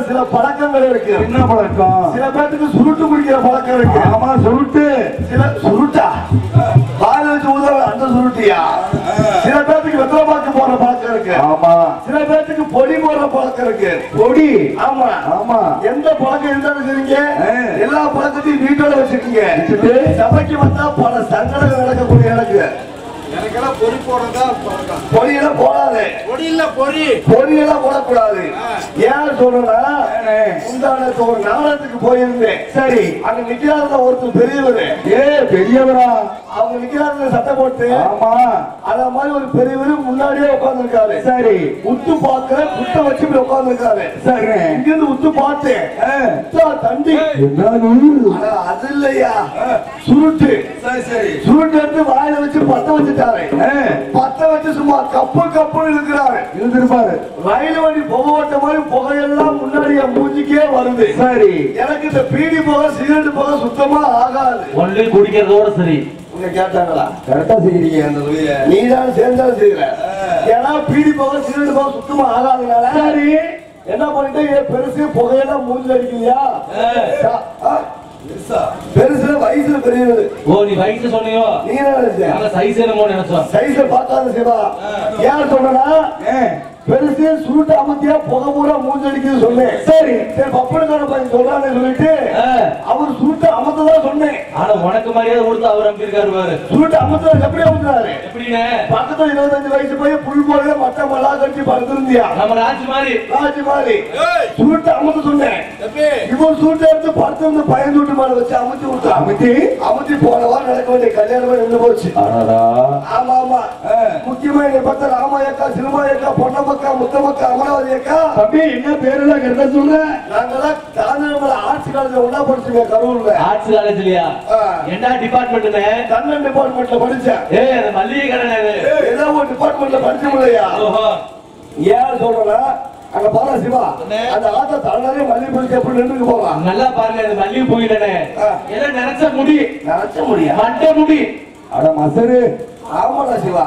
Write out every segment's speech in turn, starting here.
சில பழக்கங்கள் இருக்கு. என்ன பழக்கம்? சில பேருக்கு சுருட்டு குடிக்கிற பழக்கம் இருக்கு. ஆமா, சுருட்டு. சில சுருட்டா பால் வச்சு ஊத அந்த சுருட்டியா? சில பேருக்கு வெத்தலைப்பாக்கு போடுற பழக்கம் இருக்கு. ஆமா. சில பேருக்கு பொடி போடுற பழக்கம் இருக்கு. பொடி? ஆமா ஆமா. எந்த பழக்கம் இருந்தாலும் சரிங்க, எல்லா பழக்கத்தையும் வீட்டோட வச்சுக்கீங்க. சபைக்கு வந்தா பல சங்கடங்கள் நடக்கக்கூடிய எனக்கு எனக்கெல்லாம் பொறி போடுறதா பழக்கம். பொரியெல்லாம் போடாது. பொரியெல்லாம் போடக்கூடாது. ஏன் சொல்றேன்னா, முந்தானத்து ஒரு நாடகத்துக்கு போயிருந்தேன். சரி, அங்க நிக்கிறாங்க ஒருத்தர் பெரியவர். பெரியவரா? அவங்க நிக்கிறாங்க சட்டை போட்டு. ஆமா. அத மாதிரி ஒரு பெரியவர் முன்னாடியே உட்கார்ந்து இருக்காரு. சரி, உத்து பார்க்க புத்த வச்சு உட்கார்ந்து இருக்காரு. சரி, இங்க இருந்து உத்து பார்த்தேன். தண்டி அது இல்லையா, சுருட்டு. சரி சரி, சுருட்டு எடுத்து வாயில வச்சு பத்த வச்சுட்டாரு. பத்த வச்சு சும்மா கப்பு கப்புன்னு இருக்கிறாரு. இருந்திருப்பாரு. ரயில் வண்டி புகை ஓட்ட மாதிரி புகையெல்லாம் முன்னாடி மூஞ்சிக்கே வருது. சரி, எனக்கு இந்த பீடி புகை சிகரெட் புகை சுத்தமா ஆகாது. ஒன்லி குடிக்கிறதோட சரி. உங்க கேட்டாங்களா? கரெக்டா செய்யறீங்க. அந்த நீ தான் சேர்ந்தாலும் செய்யற. ஏன்னா பீடி புகை சிகரெட் புகை சுத்தமா ஆகாதனால சரி என்ன பண்ணிட்டு பெருசு புகையெல்லாம் மூஞ்சில் அடிக்கலையா? பெருசுல வயசுல பெரியது. ஓ, நீ வயசு சொன்னியோ? நீ என்ன சைஸ் என்னமோ நினைச்சோம். சைஸ பார்க்காத சிவா. ஏன் சொல்றனா, பெருசு சுருட்டு அமத்தியா புகை பூரா மூஞ்சி அடிக்குது சொன்னேன். சரி சரி, பப்பனுக்கான பையன் சொல்றான்னு சொல்லிட்டு அவர் சுருட்டு அமத்ததான் சொன்னேன். ஆனா உனக்கு மரியாதை கொடுத்து அவர் அம்பிருக்காரு பாரு. சுருட்டு அமத்ததான் எப்படி அமத்துறாரு? எப்படின்னு பக்கத்துல 25 வயசு போய் புல் போல மட்ட மலா கட்டி படுத்திருந்தியா? நம்ம ராஜி மாதிரி சுருட்டு அமத்த சொன்னேன். இவர் சுருட்டு எடுத்து படுத்திருந்து பயந்து விட்டு மேல வச்சு அமத்தி விட்டு அமத்தி போன வாரம் நடக்க வேண்டிய கல்யாணமே நின்று போச்சு. ஆமா ஆமா. முக்கியமா எங்க பத்த ராமாயக்கா, சினிமாயக்கா, பொன்னம்மா, முத்தமக்கா, அமராவதி அக்கா. தம்பி என்ன பேருல கரெக்டா சொல்ற? நாங்கெல்லாம் காஞ்சிபுரம் ஆர்ட்ஸ் காலேஜ்ல ஒண்ணா படிச்சோங்க. கரூர்ல ஆர்ட்ஸ் காலேஜ்லயா? என்ன டிபார்ட்மெண்ட்ல? கண்ணன் டிபார்ட்மெண்ட்ல படிச்சேன். அது மல்லிகை கடை. ஏதோ ஒரு டிபார்ட்மெண்ட்ல படிச்சோம்லையா? ஏன் சொல்றா அங்க பாரு சிவா, அந்த ஆத்த தன்னாலே மல்லிகை பிடிச்சி எப்படி நின்று போவான். நல்லா பாருங்க, அது மல்லிகை போயிடனே எல்லாம் நினைச்ச முடி. நினைச்ச முடியா? மண்டை முடி அட மசரு. ஆமாடா சிவா.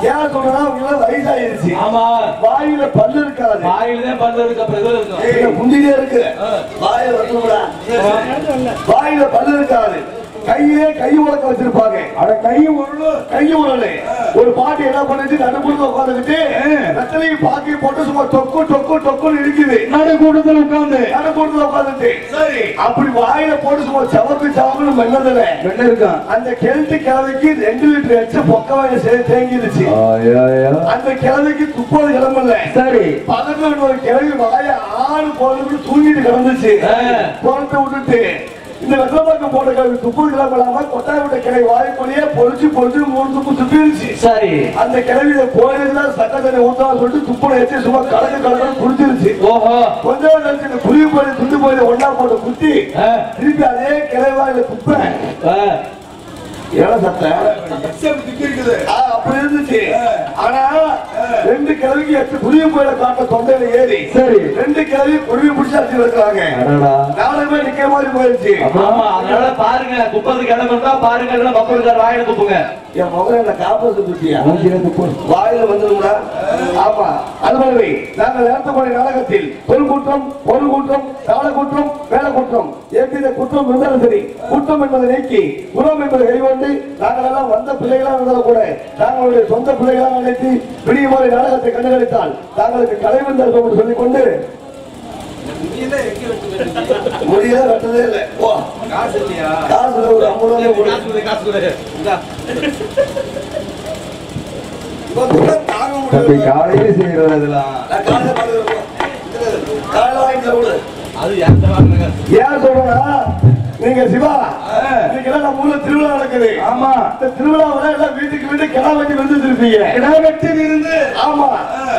ஏன் சொல்றா வயசாயிருச்சு. ஆமா. வாயில பல்லு இருக்காது. வாயில்தான் பல்லு இருக்கு. அப்புறம் எதுவும் இருக்கும். முந்திலே இருக்கு. வாயில வந்துடா. வாயில பல்லு இருக்காது. கையிலே கை உலக்க வச்சிருப்பாங்க. அட கை உரல். ஒரு பாட்டு என்ன பண்ணிட்டு நடுப்புறத்துல உட்காந்துக்கிட்டு ரத்தனையும் பாக்கி போட்டு சும்மா டொக்கு டொக்கு டொக்குன்னு இருக்குது. நடுக்கூட்டத்துல உட்காந்துட்டு சரி அப்படி வாயில போட்டு சும்மா சவக்குன்னு மென்னதுல இருக்கான். அந்த கிழட்டு கிழமைக்கு 2 லிட்டர் எச்ச பொக்க வாயில தேங்கிருச்சு. அந்த கிழமைக்கு துப்பது கிளம்பல. சரி பக்கத்துல ஒரு கிழவி வாய ஆறு போல தூங்கிட்டு கிடந்துச்சு. புறத்தை விட்டுட்டு இந்த வெள்ளப்பாக்கம் போட்ட கிழமை துப்பு கிளம்பலாம கொட்டாய் விட்ட கிளை வாய்ப்பொழியே பொறிச்சு 3 துப்பு துப்பிருச்சு. சரி அந்த கிழவியில கோயிலாம் சட்ட தண்ணி ஊத்தான்னு சொல்லிட்டு துப்புல வச்சு சும்மா கலக்கு குடிச்சிருச்சு. ஓஹோ கொஞ்சம் கழிச்சு இந்த புரிய போய் துண்டு போய் ஒன்னா போட்டு குத்தி திருப்பி அதே கிளை வாயில துப்ப அப்படி இருந்துச்சு. ஆனா 2 கிழவிக்கு 8 புரிய போயில காட்ட தொண்டையில ஏறி சரி 2 கிழவி புரிய பிடிச்சு அடிச்சு வைக்கிறாங்க. நாளைக்குமே நிக்க மாதிரி போயிருச்சு. அதனால பாருங்க குப்பது கிளம்பா பாருங்க மக்களுக்கு வாயில துப்புங்க. என் முகல காப்பது துப்பியா வாயில வந்துடுங்களா? ஆமா அது மாதிரி நாங்கள் நடத்தக்கூடிய நாடகத்தில் பொருள் தாள குற்றம் வேலை குற்றம் எவ்வித குற்றம் இருந்தாலும் சரி குற்றம் என்பதை நீக்கி குணம் என்பதை கைகொண்டு நாங்கள் எல்லாம் வந்த பிள்ளைகளாக இருந்தாலும் கூட நாங்களுடைய சொந்த பிள்ளைகளாக நினைத்து பிடிமாறி நாடகத்தை கண்டுகளித்தால் தாங்களுக்கு கலைவன் தருவோம் என்று சொல்லிக்கொண்டு முடியல வெட்டதே இல்லை. காசு ஒரு 50 காலையில செய்யறதெல்லாம் ஏன் சொல்றா நீங்க சிவா இன்னைக்கு நம்ம ஊர்ல திருவிழா நடக்குது. ஆமா இந்த திருவிழாவில எல்லாம் வீட்டுக்கு கிடா வெட்டி விருந்துருப்பீங்க. கிடா வெட்டி இருந்து ஆமா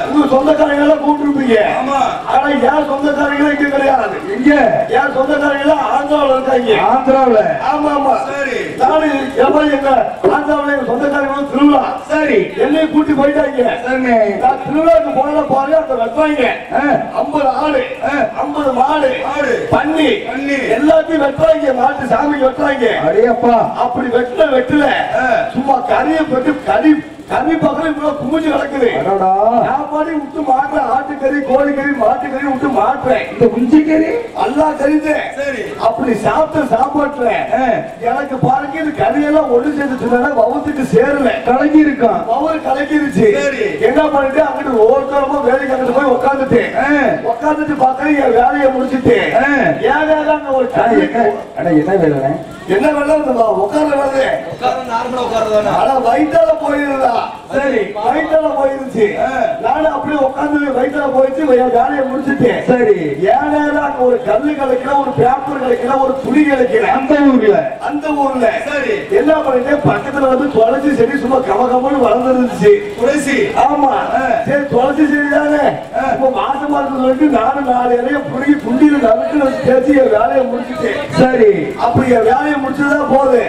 உங்க சொந்தக்காரங்க எல்லாம் கூப்பிட்டுருப்பீங்க. ஆமா ஆனா ஏன் சொந்தக்காரங்களே இங்க கிடையாது. எங்க ஏன் சொந்தக்காரங்க ஆந்திராவில இருக்காங்க. ஆந்திராவில ஆமா சரி நானு எங்க ஆந்திராவில எங்க சொந்தக்காரங்க திருவிழா சரி என்னையும் கூட்டி போயிட்டாங்க. நான் திருவிழாவுக்கு போன பாரு அந்த வெட்டுவாங்க 50 ஆடு 50 மாடு பன்னி எல்லாத்தையும் வெட்டுவாங்க. மாட்டு சாமி வெட்டுறாங்க. அடேப்பா அப்படி வெட்டல சும்மா கறியை போட்டு கறி பக்கம் இவ்வளவு குமிஞ்சு கிடக்குது. சாப்பாடு விட்டு மாட்டுறேன். ஆட்டுக்கறி கோழிக்கறி மாட்டுக்கறி விட்டு மாட்டுறேன். இந்த குஞ்சு கறி அல்லா கறிது சரி அப்படி சாப்பாட்டுல எனக்கு பாருங்க இது கறியெல்லாம் ஒண்ணு சேர்ந்துச்சுன்னா வவுத்துக்கு சேரல கலங்கி இருக்கான். வவுறு கலங்கிருச்சு. என்ன பண்ணிட்டு அங்கிட்டு ஒவ்வொருத்தரமா வேலைக்கு அங்கிட்டு போய் உட்காந்துட்டு பார்த்தா என் வேலையை முடிச்சுட்டு ஏன் வேலை ஒரு என்ன வேலை என்ன வேலை உட்கார்ற வேலை நார்மலா உட்கார்றதானே. ஆனா வயிற்றால போயிருந்தா சரி வயிற்றால போயிருச்சு. நானும் அப்படியே உட்கார்ந்து வயிற்றால போயிடுச்சு வேலையை முடிச்சுட்டேன். சரி ஏன் அங்க ஒரு கல்லு கிடைக்கல ஒரு பேப்பர் கிடைக்கல ஒரு துணி கிடைக்கல அந்த ஊர்ல சரி என்ன பண்ணிட்டேன் பக்கத்துல வந்து துளசி செடி சும்மா கமகமன்னு வளர்ந்துருந்துச்சு. துளசி ஆமா சரி துளசி செடி தானே இப்ப மாசமா சொல்லிட்டு நானும் 4 இலைய புடுங்கி புண்டியில நறுக்கு தேய்ச்சி என் வேலையை முடிச்சுட்டேன். சரி அப்படி என் வேலையை முடிச்சதுதான் போது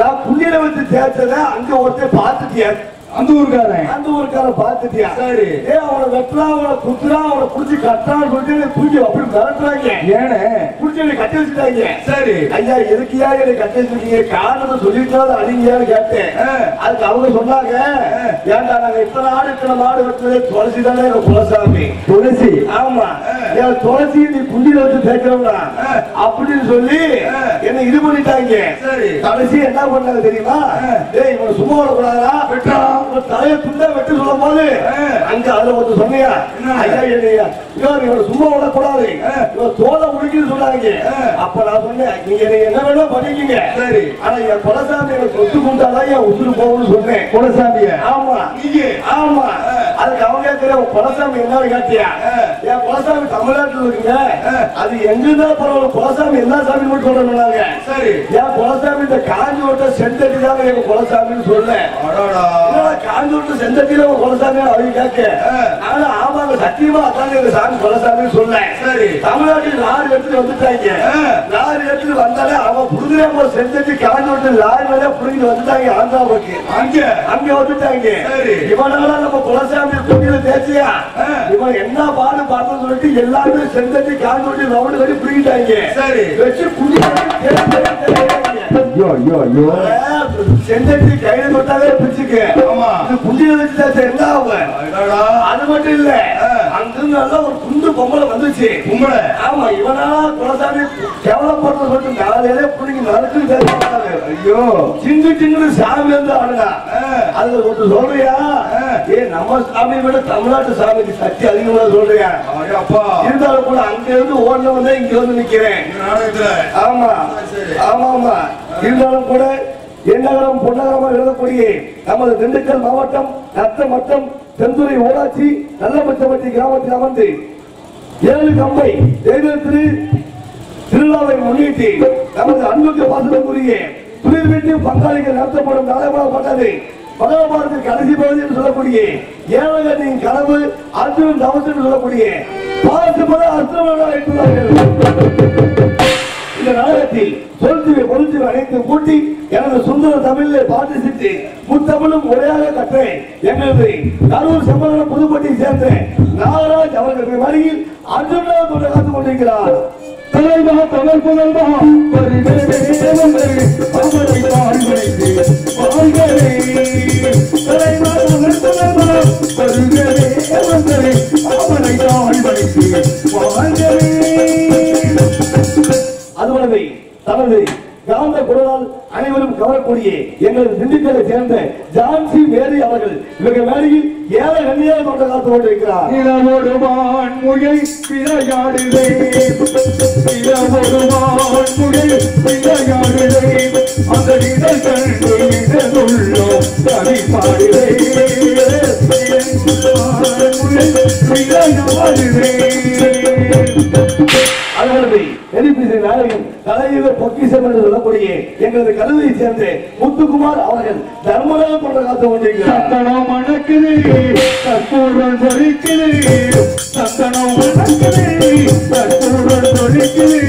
நான் புண்ணியில வச்சு தேய்ச்சத அங்க ஒருத்தர் பார்த்துட்டியா அந்த ஊருக்காரன் பார்த்துட்டியா சரி அவனை வெட்டலாம் அவனை குத்துறான் அவனை புடிச்சு கட்டான்னு சொல்லிட்டு தூக்கி அப்படி மிரட்டுறாங்க. ஏன்னு புடிச்சு கட்டி வச்சுட்டாங்க. சரி ஐயா எதுக்கியா என்னை கட்டி வச்சிருக்கீங்க காரணத்தை சொல்லிட்டு அடிங்கயான்னு கேட்டேன். அதுக்கு அவங்க சொன்னாங்க ஏன்டா நாங்க இத்தனை மாடு வெட்டுறது துளசி தானே எங்க குலசாமி துளசி ஆமா என் துளசி நீ புண்டியில வச்சு தேய்க்கிறோம்னா அப்படின்னு சொல்லி என்னை இது பண்ணிட்டாங்க. சரி கடைசி என்ன பண்ணாங்க தெரியுமா இவனை சும்மா விடக்கூடாதா வெட்டுறான் தலையை துண்டா வெட்டு சொல்லும் போது அங்க அதுல ஒருத்தர் சொன்னியா ஐயா என்னையா இவன் சும்மா விடக்கூடாது இவன் தோலை உடுக்கின்னு சொன்னாங்க. அப்ப நான் சொன்னேன் நீங்க என்ன வேணா பண்ணிக்கீங்க சரி ஆனா என் குலசாமி எனக்கு சொத்து கொண்டாதான் என் உசுறு போகணும்னு சொன்னேன். குலசாமிய ஆமா நீங்க ஆமா அதுக்கு அவங்க கேட்கிற குலசாமி என்ன கேட்டியா என் குலசாமி தமிழ்நாட்டில் இருக்குங்க அது எங்கதான் பரவாயில்ல குலசாமி எல்லா சாமி மட்டும் சொல்றாங்க. சரி என் குலசாமி இந்த காஞ்சி ஓட்ட செந்தடி தாங்க எங்க குலசாமின்னு சொல்ல காஞ்சி ஓட்ட செந்தடியில ஒரு குலசாமி அவங்க கேட்க ஆனா ஆமாங்க சத்தியமா அதான் எங்க சாமி குலசாமி சொல்ல. சரி தமிழ்நாட்டில் 4 இடத்துல வந்துட்டாங்க. 4 இடத்துல வந்தாலே அவன் புடுங்குற செந்தடி காஞ்சி ஓட்ட லாரி மேல புடுங்கி வந்துட்டாங்க. ஆந்திராவுக்கு அங்க வந்துட்டாங்க. இவனால நம்ம குலசாமி கொடியில தேய்ச்சியா இவன் என்ன பாடு பார்த்தோம்னு சொல்லிட்டு எல்லாருமே செந்தடி காஞ்சி ஓட்டி ரவுண்டு கட்டி புடிங்கிட்டாங்க. சரி வச்சு புடிங்க செஞ்சு கையில தொட்டாவே பிடிச்சுக்க. ஆமா இது புண்டியில வச்சுட்டா என்ன ஆகும்? அது மட்டும் இல்ல, அங்கிருந்து நல்லா ஒரு குண்டு பொம்பளை வந்துச்சு. பொம்பளை? ஆமா, இவனா குலசாமி கேவலப்படுறது சொல்லிட்டு நாளையிலே பிடிங்க நடக்குது. ஐயோ சிங்கு சிங்கு சாமி வந்து ஆடுங்க. அதுல ஒன்று சொல்றியா? நம்ம சாமியை விட தமிழ்நாட்டு சாமிக்கு சக்தி அதிகமா சொல்றியா? அப்பா இருந்தாலும் கூட அங்க இருந்து ஓடின வந்தா இங்க வந்து நிக்கிறேன். ஆமா ஆமா ஆமா, இருந்தாலும் கூட எண்ணகரம் பொன்னகரமா எழுதக்கூடிய நமது திண்டுக்கல் மாவட்டம் நத்தமட்டம் தென்துறை ஊராட்சி நல்லபட்சப்பட்டி கிராமத்தில் அமர்ந்து 7 கம்பை தெய்வத்திரு திருவிழாவை முன்னிட்டு நமது அன்புக்கு பாசனக்குரிய துளிர் வீட்டு பங்காளிகள் நடத்தப்படும் நடைபெறப்பட்டது. மகாபாரதத்தின் கடைசி பகுதி என்று சொல்லக்கூடிய ஏழகனின் கனவு அர்ஜுனன் தவசு என்று சொல்லக்கூடிய பாசுபத அர்த்தமாக இந்த நாடகத்தில் சொல்லுவை பொருள் அனைத்து கூட்டி எனது சுந்தர தமிழில் பாட்டு சிட்டு முத்தமிழும் முறையாக கற்றேன். எங்களது கரூர் சம்பளம் புதுப்பட்டியை சேர்ந்த நாகராஜ் அவர்கள் வழியில் அர்ஜுனாவோடு காத்து கொண்டிருக்கிறார். தலைவா தமிழ் புகழ்வா அதுபோலவே தனது காந்த குரலால் அனைவரும் கவரக்கூடிய எங்களது திண்டுக்கலை சேர்ந்த ஜான்சி மேரி அவர்கள் இவர்கள் மேடையில் ஏழை கண்ணியாக கொண்ட காத்து கொண்டிருக்கிறார். இளவொருவான் முகை விளையாடுதே, இளவொருவான் முகை விளையாடுதே, அந்த இடல் கண்டு இடதுள்ளோ கவி பாடுதே, விளையாடுதே. அதனாலே நாயகன் தலைவர் பொக்கிஷம் என்று சொல்லக்கூடிய எங்களது கல்லூரியை சேர்ந்த முத்துக்குமார் அவர்கள் தர்மராக கொண்ட காத்து கொண்டிருக்கிறார். சந்தனம் மணக்குது, கற்பூரம் சொலிக்குது, சந்தனம் மணக்குது, கற்பூரம் சொலிக்குது,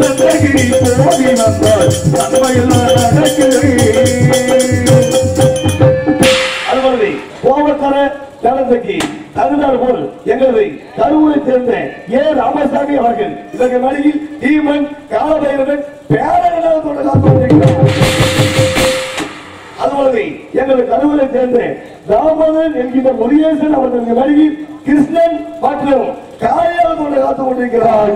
சந்தகிரி போதி வந்தால் நன்மையெல்லாம் நடக்குது. அதுபோலவே கோபக்கார தளத்துக்கு தகுந்தால் போல் எங்களது கரூரை சேர்ந்த ராமசாமி அவர்கள் இதற்கு மேடையில் தீமன் காலபைரவன் பேரகனாக கொண்டு காத்து கொண்டிருக்கிறார். அதுபோலவே எங்களது கரூரை சேர்ந்த ராமன் என்கின்ற முருகேசன் அவர்களுக்கு மேடையில் கிருஷ்ணன் மற்றும் காயாக கொண்டு காத்து கொண்டிருக்கிறார்.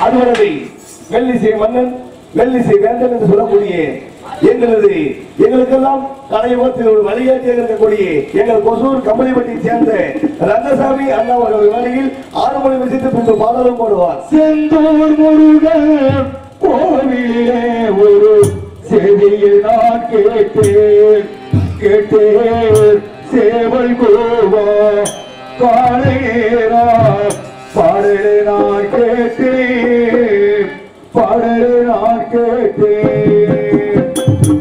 அதுவரை வெள்ளிசை மன்னன் வெள்ளிசை வேந்தன் என்று சொல்லக்கூடிய எங்களுக்கெல்லாம் தலையோகத்தில் ஒரு வழிகாட்டி இருக்கக்கூடிய எங்கள் கொசூர் கம்பளிப்பட்டியை சேர்ந்த ரங்கசாமி அண்ணா அவர்கள் வழியில் 6 மணி விஷயத்தை பின்பு பாடலும் போடுவார். செந்தூர் முருகன் கோவிலே ஒரு செய்தியை நான் கேட்டேன் சேவல் கோவா காலேரா பாடலே நான் கேட்டேன்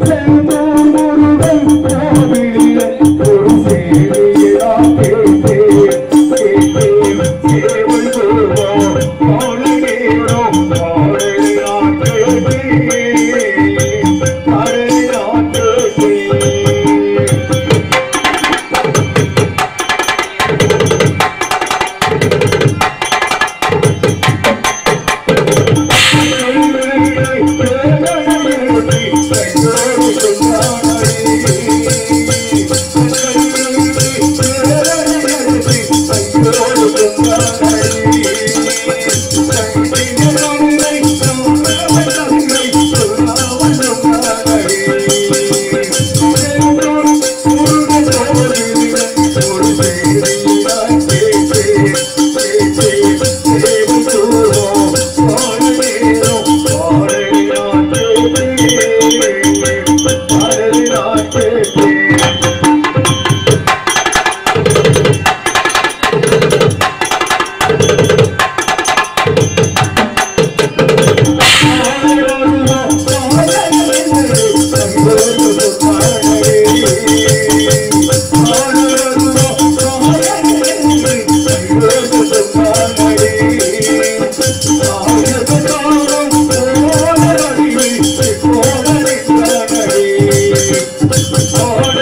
செந்தூர் முருகன் கோவிலே ஒரு செய்தியை நான் கேட்டேன் சேவல் கோவா காலேரா பாடலே நான் கேட்டேன் Oh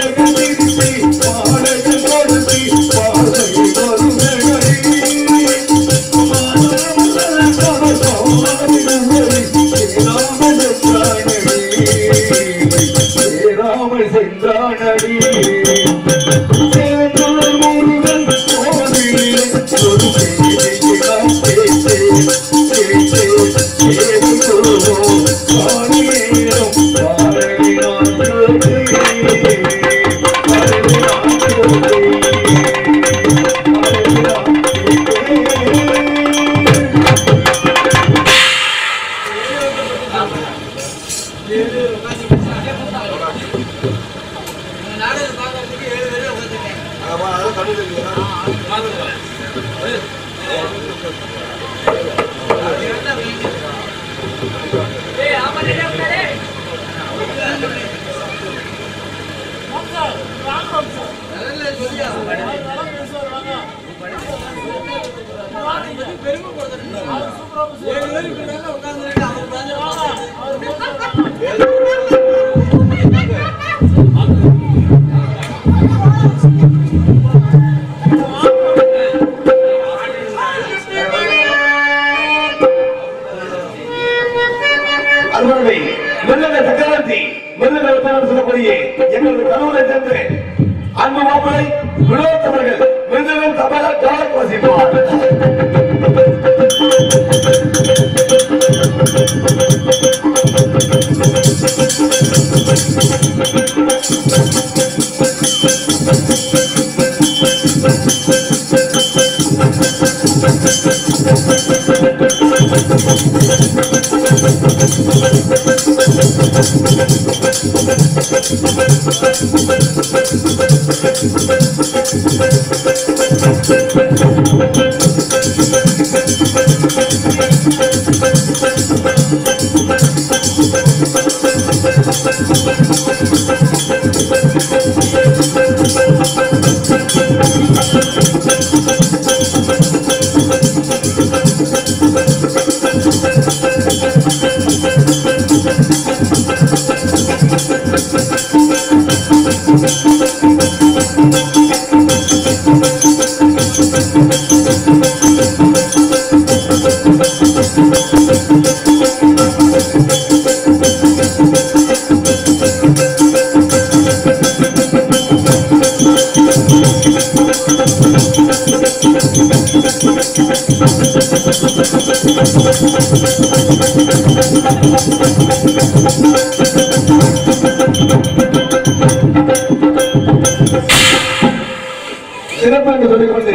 சிறப்பு என்று சொல்லிக்கொண்டு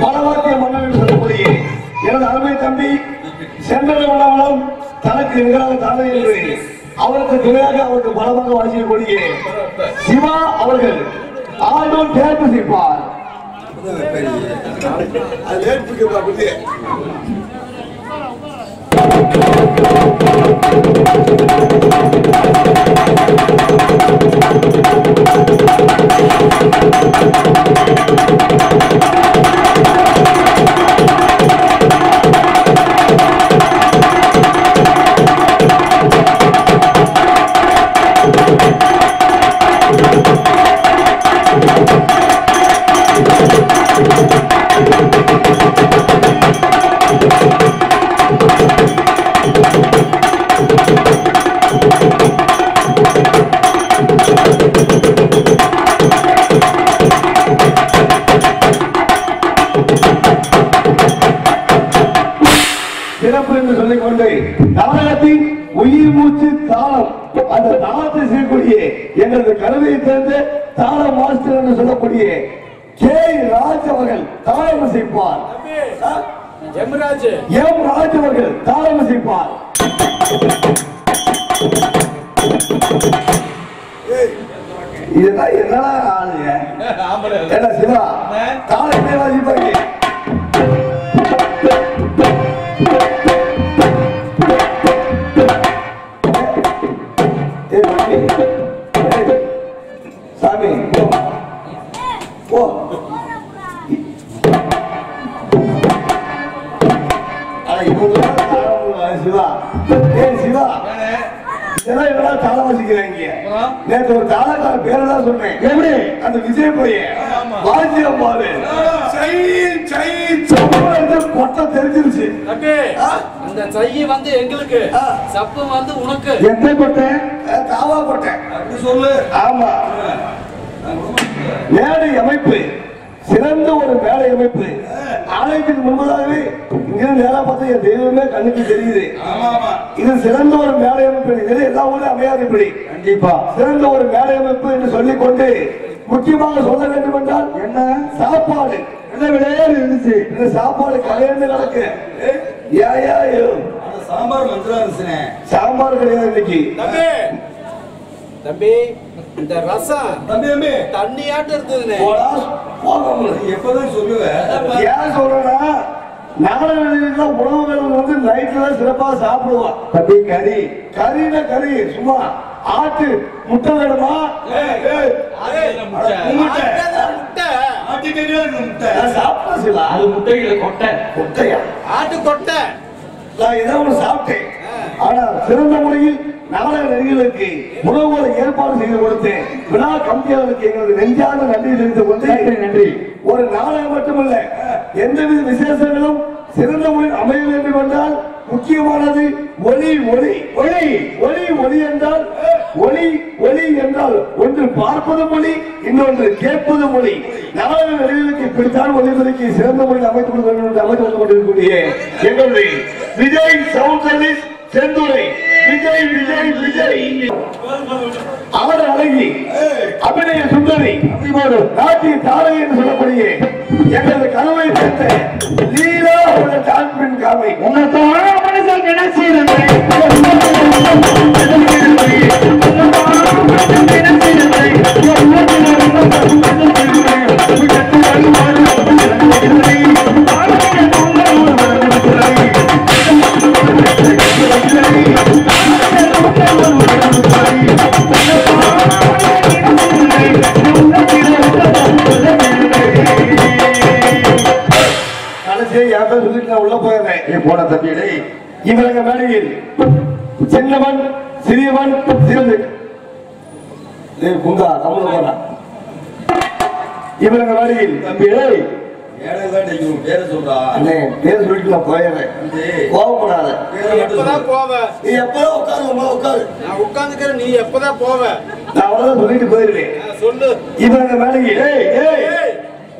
பலவாக்கிய மன்னன் என்று சொல்லக்கூடிய எனது அருமை தம்பி சென்றவளம் தனக்கு நிகராக தானே என்று அவருக்கு துணையாக அவருக்கு பலமாக வாசிக்கக்கூடிய சிவா அவர்கள் ஆண்டோன் தேர்வு செய்வார். சிறப்பு என்று சொல்லிக்கொண்டு நாடகத்தின் உயிர் மூச்சு தாளம் அந்த தாளத்தை செய்யக்கூடிய எங்களது கருவியை சேர்ந்து தாள மாஸ்டர் என்று சொல்லக்கூடிய கே ராஜ் அவர்கள் தாளம் இசைப்பார். எம் ராஜ் அவர்கள் தாளம் இசைப்பார். இதுதான் என்னடா ஆளுங்க என்ன சிவா தாளத்தை வாசிப்பாங்க. சாமி ஓ சிவா சிவா தாளம் வச்சுக்கிறாங்க. நேற்று ஒரு தாளக்கார பேரை தான் சொன்னேன். எப்படி அந்த விஜய் பையன் வாத்தியம் பாரு கொட்டை தெரிஞ்சிருச்சு. இந்த சையை வந்து எங்களுக்கு, சப்பு வந்து உனக்கு. எந்த கொட்டை? தாவா கொட்டை அப்படி சொல்லு. ஆமா, மேடை அமைப்பு சிறந்த ஒரு மேடை அமைப்பு. ஆலயத்துக்கு முன்பதாகவே இங்கிருந்து நேரம் பார்த்தா என் தெய்வமே கண்ணுக்கு தெரியுது. இது சிறந்த ஒரு மேடை அமைப்பு. இது எல்லா ஊரும் அமையாது. இப்படி கண்டிப்பா சிறந்த ஒரு மேடை அமைப்பு என்று சொல்லிக் கொண்டு முக்கியமாக சொல்ல வேண்டும் என்றால் என்ன சாப்பாடு என்ன விளையாடு இருந்துச்சு. இந்த சாப்பாடு கல்யாணம் நடக்கு. சாம்பார் மந்திரம் சாம்பார் கிடையாது இன்னைக்கு. தம்பி இந்த ரசம் தண்ணியாட்டு இருக்குது. எப்பதான் சொல்லுவேன். ஏன் சொல்றேன்னா நாடக உணவுகள் வந்து நைட்ல சிறப்பாக சாப்பிடுவான். தம்பி கறி கறினா கறி சும்மா ஆட்டு முட்டை வேணுமா? ஆட்டு கொட்டை நான் ஏதோ ஒன்று சாப்பிட்டேன். ஆனா சிறந்த முறையில் நாடக நடிகர்களுக்கு உணவுகளை ஏற்பாடு செய்து கொடுத்தேன். விழா கமிட்டியாளருக்கு எங்களது நெஞ்சார்ந்த நன்றி தெரிவித்துக் கொண்டு நன்றி. ஒரு நாடகம் மட்டுமல்ல, எந்தவித விசேஷங்களும் சிறந்த முறையில் அமைய வேண்டும் என்றால் முக்கியமானது ஒளி. ஒளி ஒளி ஒளி ஒளி என்றால் ஒளி ஒளி என்றால் ஒன்று பார்ப்பது மொழி, இன்னொன்று கேட்பது மொழி. நாடக நடிகர்களுக்கு இப்படித்தான் ஒளிபெருக்கி சிறந்த முறையில் அமைத்துக் கொடுக்க வேண்டும் என்று அமைத்துக் கொண்டிருக்கக்கூடிய எங்களுடைய விஜய் சவுண்ட் சர்வீஸ் செந்துரை விஜய் விஜய் விஜய் அவர் அழகி அபிநய சுந்தரி நாட்டிய தாரை என்று சொல்லக்கூடிய எங்களது கனவை சேர்ந்த லீலா உள்ள டான்பின் காமை உள்ள போயிருந்தேன் போன தம்பியடை. இவரங்க மேடையில் சின்னவன் சிறியவன் சிறந்து குங்கா தமிழ் போனா இவரங்க மேடையில் தம்பியடை பேரை சொல்றா அண்ணே பேர் சொல்லிட்டு நான் போயிடுறேன். கோவப்படாத. எப்பதான் போவ? நீ எப்பதான் உட்காரு. நான் உட்கார்ந்துக்கிறேன். நீ எப்பதான் போவ? நான் அவ்வளவுதான் சொல்லிட்டு போயிருவேன். சொல்லு. இவரங்க மேடையில்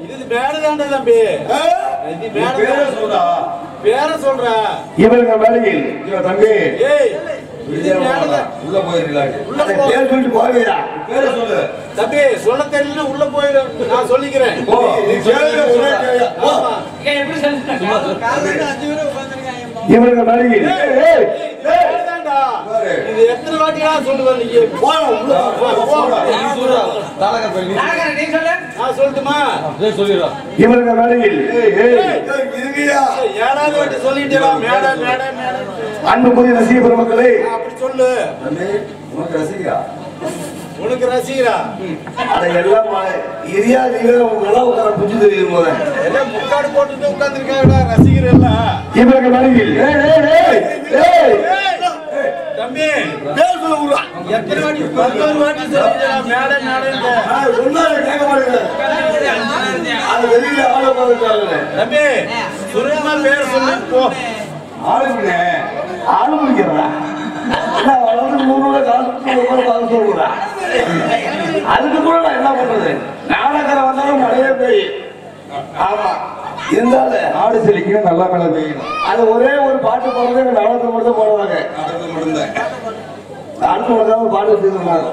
இது மேடதாண்டா தம்பி. பேர சொல்ற. இவரங்க மேடையில் தம்பி உள்ள போயிருக்கலாம். பேர் சொல்லிட்டு போவீரா? பேரை சொல்லு தம்பி. சொல்ல தெரியல உள்ள போயிரு. நான் சொல்லிக்கிறேன். இவரங்க மேடையில் இது எத்தனை வாட்டியா சொல்லுவேன் நீங்க? சொல்லட்டுமா? இவரங்க மேடையில் ஏழாவது வாட்டி சொல்லிட்டேன். அன்புக்குரிய ரசிக பெருமக்களே, அப்படி சொல்லு. உனக்கு ரசிகா உனக்கு ரசிகரா? அதை எல்லாம் இரியா உட்கார புரிஞ்சு தெரியும் போது எல்லாம் முக்காடு போட்டு உட்கார்ந்துருக்காங்கடா ரசிகர் எல்லாம். இவரங்க மேடையில் தம்பி பேர் சொல்ல விடுறா. எத்தனை வாட்டி? 11 வாட்டி சொல்லிட்டேன். மேடை சொன்னாரு கேட்க மாட்டேங்க. அது வெளியில ஆள பாருங்க. தம்பி சுருக்கமா பேர் சொல்லு போ. ஆளுங்க ஆளு முடிக்கிறா வளர்ந்து 100 காசு சொல்லுறா. அதுக்கு கூட நான் என்ன பண்றது? நாடகர வந்தாலும் மழையே பெய்யும். ஆமா இருந்தாலும் ஆடு செழிக்கணும், நல்லா மேல பெய்யணும். அது ஒரே ஒரு பாட்டு போடுறது எங்க நாடகத்தை மட்டும் போடுவாங்க. அடுத்த ஒரு பாட்டு வச்சிருந்தாங்க.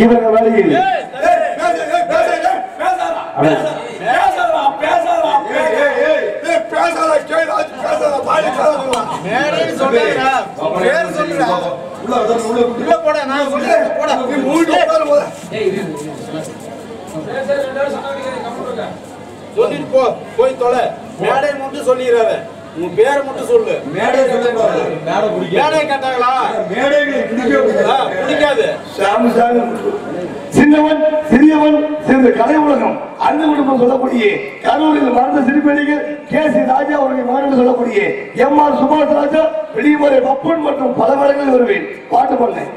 இவங்க வேலையில் சொல்லிட்டு போ. போய் தொலை. மேடை மட்டும் சொல்லிடுறாத. உன் பேரை மட்டும் சொல்லு. மேடை மேடை கேட்டாங்களா? பிடிக்காது. சின்னவன் சிறியவன் சேர்ந்த கலை உலகம் அந்த குடும்பம் சொல்லக்கூடிய கரூரில் மறந்த சிறுபேடிகள் கே.சி. ராஜா அவருடைய மகன் சொல்லக்கூடிய எம்.ஆர். சுபாஷ் ராஜா வெளிமுறை பப்பன் மற்றும் பல மடங்களில் வருவேன். பாட்டு பண்ணேன்,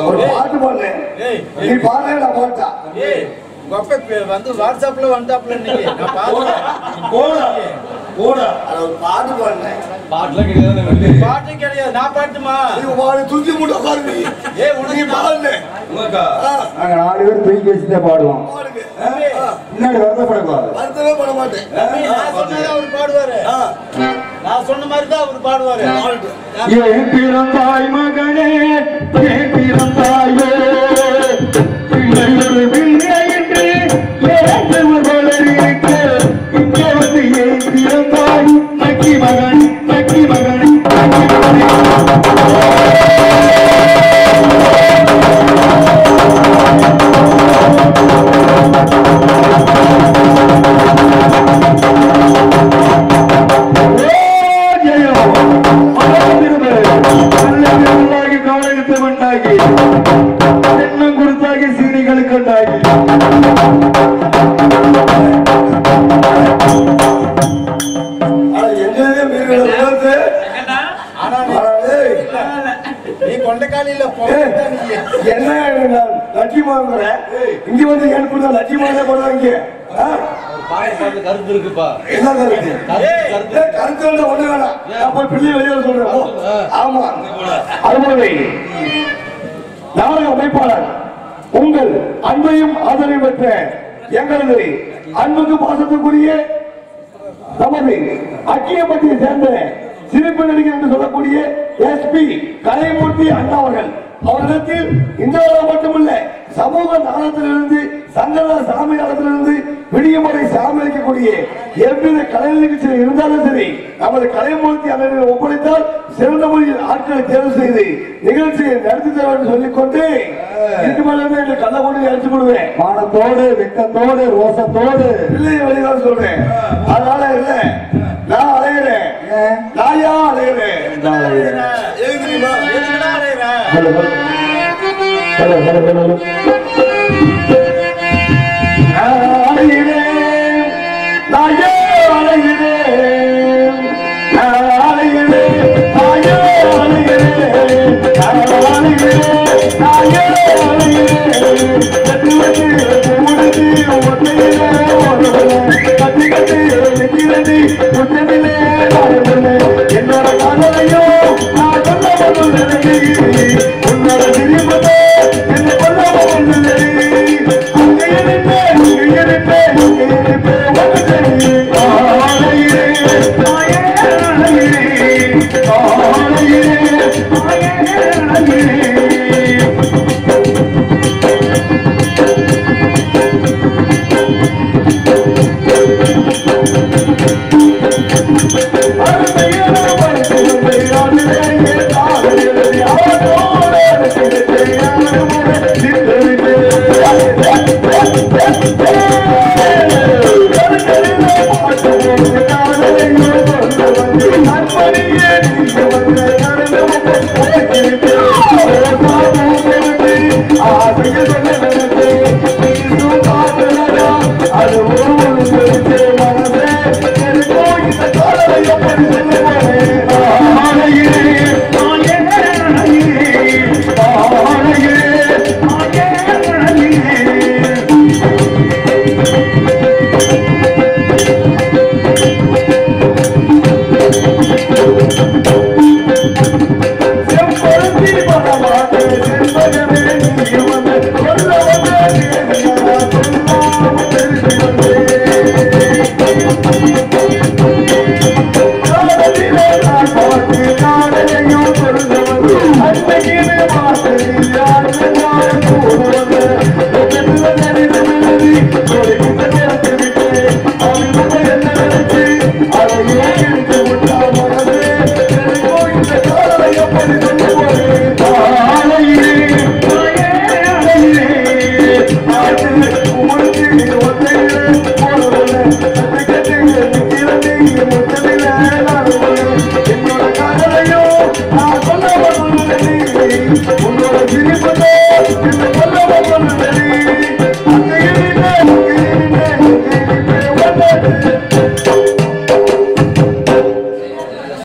ஒரு பாட்டு பண்ணேன். நீ பாரு, நான் பாட்டா வந்து வாட்ஸ்அப்ல வந்தாப்ல பாட்டு பண்ணேன். பாட்டு கிடையாது, நான் பாட்டுமா தூக்கி மூட்டை பாருங்க. உனக்கு பாருங்க, நாங்க 4 பேர் தூக்கி வச்சுதான் பாடுவோம். முன்னாடி வருத்தப்படக்கூடாது. வருத்தமே பண்ண மாட்டேன். நான் சொன்னதை அவர் பாடுவாரு, நான் சொன்ன மாதிரி தான் அவர் பாடுவாரு. என் பிறந்தாய் மகனே, என் பிறந்தாயே, பிள்ளை ஒரு பிள்ளை என்று ஏற்றுவர் வளர்க்க, இங்கே வந்து என் பிறந்தாய் நக்கி மகன், நக்கி மகன், நக்கி மகன். இங்க வந்து எனக்கு லட்சியமான போடுவாங்க. கருத்து இருக்குப்பா, என்ன கருத்து? கருத்து ஒண்ணு வேணாம், அப்ப பிள்ளை வெளியே சொல்றேன். ஆமா, அதுபோலவே நாடக அமைப்பாளர் உங்கள் அன்பையும் ஆதரவை பெற்ற எங்களது அன்புக்கு பாசத்துக்குரிய நமது அக்கியப்பட்டியை சேர்ந்த சிறப்பு நடிகர் என்று சொல்லக்கூடிய எஸ்.பி. கலைமூர்த்தி அண்ணா அவர்களிடத்தில் இந்த மட்டுமல்ல, சமூக நாளத்திலிருந்து சங்கர சாமி நாளத்திலிருந்து விடியமுறை சாமி அளிக்கக்கூடிய எவ்வித கலை நிகழ்ச்சியில் இருந்தாலும் சரி, நமது கலைமூர்த்தி அண்ணனை ஒப்படைத்தால் சிறந்த முறையில் ஆட்களை தேர்வு செய்து நிகழ்ச்சியை நடத்தி தர வேண்டும் சொல்லிக்கொண்டு இதுக்கு கள்ள கொண்டு அடிச்சு விடுவேன். மானத்தோடு, வெக்கத்தோடு, ரோசத்தோடு பிள்ளைய வழிதான் சொல்றேன். அதனால இல்ல, நான் அலைகிறேன், நாயா அலைகிறேன். அலைகிறேன்